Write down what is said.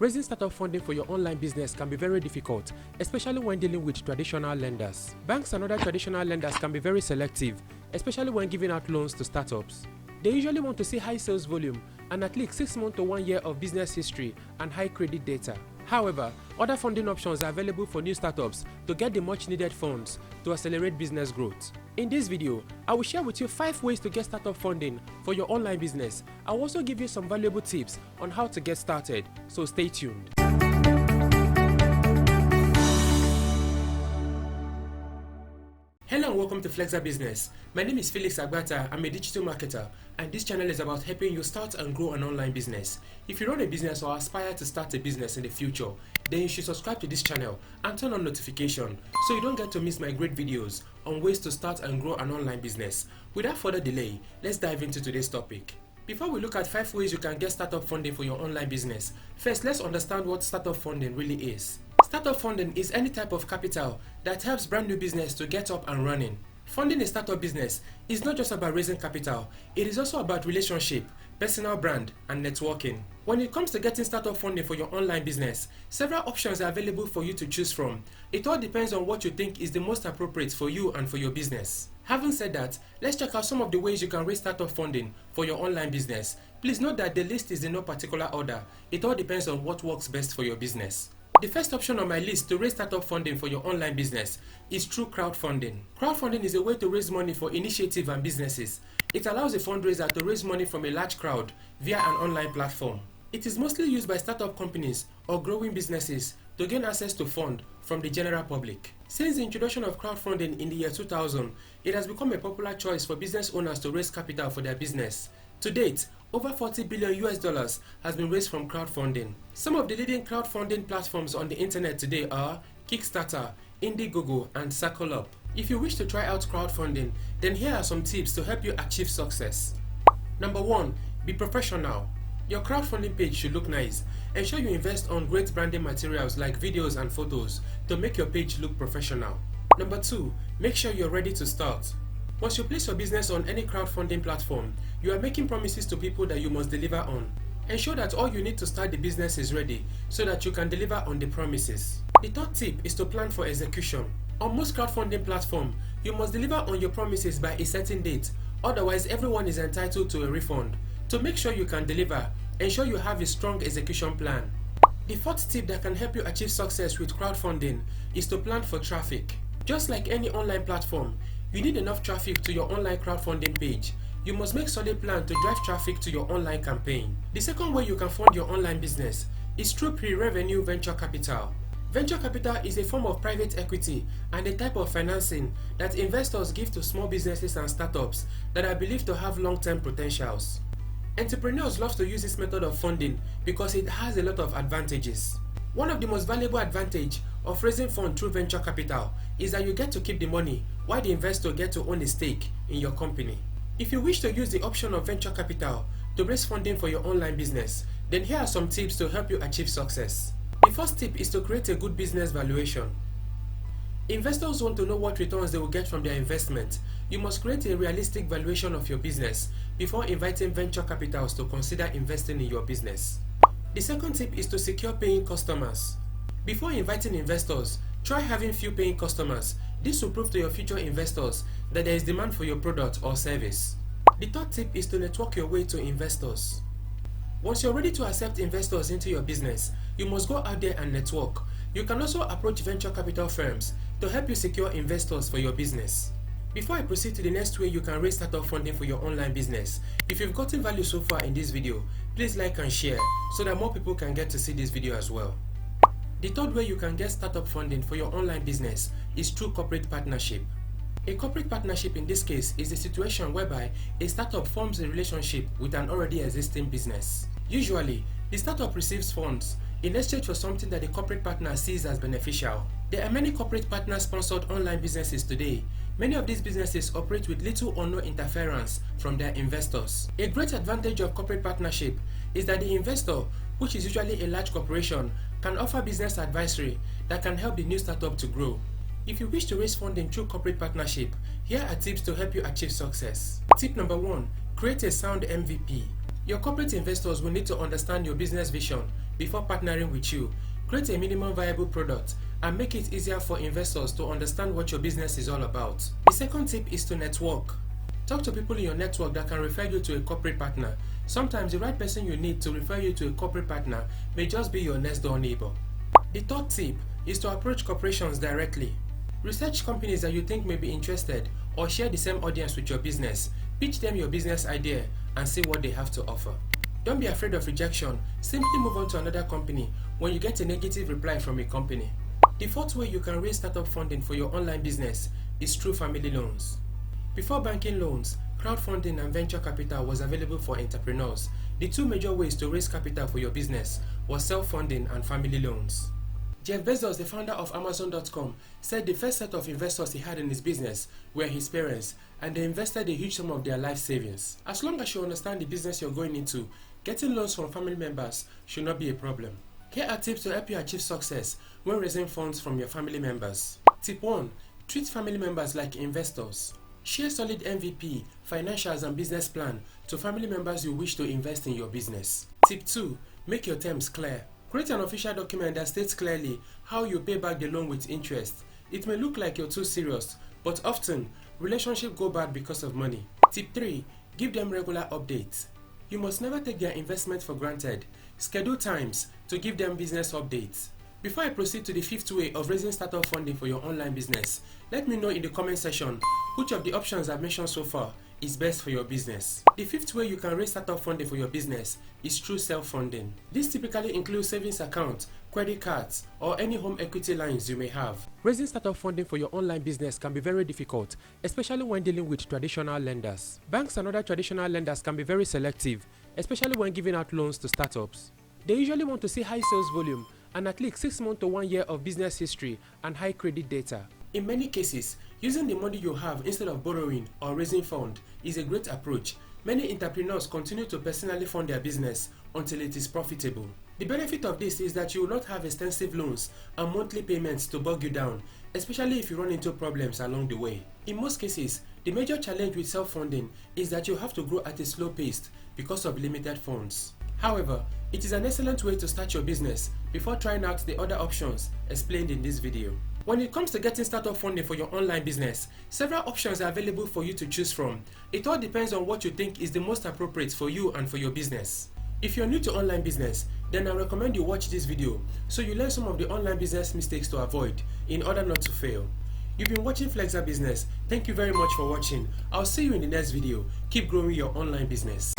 Raising startup funding for your online business can be very difficult, especially when dealing with traditional lenders. Banks and other traditional lenders can be very selective, especially when giving out loans to startups. They usually want to see high sales volume and at least 6 months to 1 year of business history and high credit data. However, other funding options are available for new startups to get the much needed funds to accelerate business growth. In this video, I will share with you 5 ways to get startup funding for your online business. I will also give you some valuable tips on how to get started, so stay tuned. Hello and welcome to Flexa Business. My name is Felix Agbata. I'm a digital marketer, and this channel is about helping you start and grow an online business. If you run a business or aspire to start a business in the future, then you should subscribe to this channel and turn on notification so you don't get to miss my great videos on ways to start and grow an online business. Without further delay, let's dive into today's topic. Before we look at 5 ways you can get startup funding for your online business, first let's understand what startup funding really is. Startup funding is any type of capital that helps brand new business to get up and running. Funding a startup business is not just about raising capital, it is also about relationship, personal brand, and networking. When it comes to getting startup funding for your online business, several options are available for you to choose from. It all depends on what you think is the most appropriate for you and for your business. Having said that, let's check out some of the ways you can raise startup funding for your online business. Please note that the list is in no particular order. It all depends on what works best for your business. The first option on my list to raise startup funding for your online business is through crowdfunding. Crowdfunding is a way to raise money for initiatives and businesses. It allows a fundraiser to raise money from a large crowd via an online platform. It is mostly used by startup companies or growing businesses to gain access to funds from the general public. Since the introduction of crowdfunding in the year 2000, it has become a popular choice for business owners to raise capital for their business. To date, over $40 billion has been raised from crowdfunding. Some of the leading crowdfunding platforms on the internet today are Kickstarter, Indiegogo, and CircleUp. If you wish to try out crowdfunding, then here are some tips to help you achieve success. Number 1. Be professional. Your crowdfunding page should look nice. Ensure you invest on great branding materials like videos and photos to make your page look professional. Number 2. Make sure you're ready to start. Once you place your business on any crowdfunding platform, you are making promises to people that you must deliver on. Ensure that all you need to start the business is ready so that you can deliver on the promises. The third tip is to plan for execution. On most crowdfunding platforms, you must deliver on your promises by a certain date, otherwise everyone is entitled to a refund. To make sure you can deliver, ensure you have a strong execution plan. The fourth tip that can help you achieve success with crowdfunding is to plan for traffic. Just like any online platform, you need enough traffic to your online crowdfunding page. You must make solid plan to drive traffic to your online campaign. The second way you can fund your online business is through pre-revenue venture capital. Venture capital is a form of private equity and a type of financing that investors give to small businesses and startups that are believed to have long-term potentials. Entrepreneurs love to use this method of funding because it has a lot of advantages. One of the most valuable advantages of raising funds through venture capital is that you get to keep the money while the investor gets to own a stake in your company. If you wish to use the option of venture capital to raise funding for your online business, then here are some tips to help you achieve success. The first tip is to create a good business valuation. Investors want to know what returns they will get from their investment. You must create a realistic valuation of your business before inviting venture capitals to consider investing in your business. The second tip is to secure paying customers. Before inviting investors, try having few paying customers. This will prove to your future investors that there is demand for your product or service. The third tip is to network your way to investors. Once you're ready to accept investors into your business, you must go out there and network. You can also approach venture capital firms to help you secure investors for your business. Before I proceed to the next way you can raise startup funding for your online business, if you've gotten value so far in this video, please like and share so that more people can get to see this video as well. The third way you can get startup funding for your online business is through corporate partnership. A corporate partnership in this case is a situation whereby a startup forms a relationship with an already existing business. Usually, the startup receives funds in exchange for something that the corporate partner sees as beneficial. There are many corporate partner-sponsored online businesses today. Many of these businesses operate with little or no interference from their investors. A great advantage of corporate partnership is that the investor, which is usually a large corporation, can offer business advisory that can help the new startup to grow. If you wish to raise funding through corporate partnership, here are tips to help you achieve success. Tip number 1. Create a sound MVP. Your corporate investors will need to understand your business vision, before partnering with you. Create a minimum viable product and make it easier for investors to understand what your business is all about. The second tip is to network. Talk to people in your network that can refer you to a corporate partner. Sometimes the right person you need to refer you to a corporate partner may just be your next door neighbor. The third tip is to approach corporations directly. Research companies that you think may be interested or share the same audience with your business. Pitch them your business idea and see what they have to offer. Don't be afraid of rejection. Simply move on to another company when you get a negative reply from a company. The fourth way you can raise startup funding for your online business is through family loans. Before banking loans, crowdfunding and venture capital was available for entrepreneurs. The two major ways to raise capital for your business was self-funding and family loans. Jeff Bezos, the founder of Amazon.com, said the first set of investors he had in his business were his parents, and they invested a huge sum of their life savings. As long as you understand the business you're going into, getting loans from family members should not be a problem. Here are tips to help you achieve success when raising funds from your family members. Tip 1. Treat family members like investors. Share solid MVP, financials and business plan to family members you wish to invest in your business. Tip 2. Make your terms clear. Create an official document that states clearly how you pay back the loan with interest. It may look like you're too serious, but often, relationships go bad because of money. Tip 3. Give them regular updates. You must never take their investment for granted. Schedule times to give them business updates. Before I proceed to the fifth way of raising startup funding for your online business, let me know in the comment section which of the options I've mentioned so far is best for your business. The fifth way you can raise startup funding for your business is through self-funding. This typically includes savings accounts, credit cards, or any home equity lines you may have. Raising startup funding for your online business can be very difficult, especially when dealing with traditional lenders. Banks and other traditional lenders can be very selective, especially when giving out loans to startups. They usually want to see high sales volume and at least 6 months to 1 year of business history and high credit data. In many cases, using the money you have instead of borrowing or raising funds is a great approach. Many entrepreneurs continue to personally fund their business until it is profitable. The benefit of this is that you will not have extensive loans and monthly payments to bog you down, especially if you run into problems along the way. In most cases, the major challenge with self-funding is that you have to grow at a slow pace because of limited funds. However, it is an excellent way to start your business before trying out the other options explained in this video. When it comes to getting startup funding for your online business, several options are available for you to choose from. It all depends on what you think is the most appropriate for you and for your business. If you're new to online business, then I recommend you watch this video so you learn some of the online business mistakes to avoid in order not to fail. You've been watching Flexa Business. Thank you very much for watching. I'll see you in the next video. Keep growing your online business.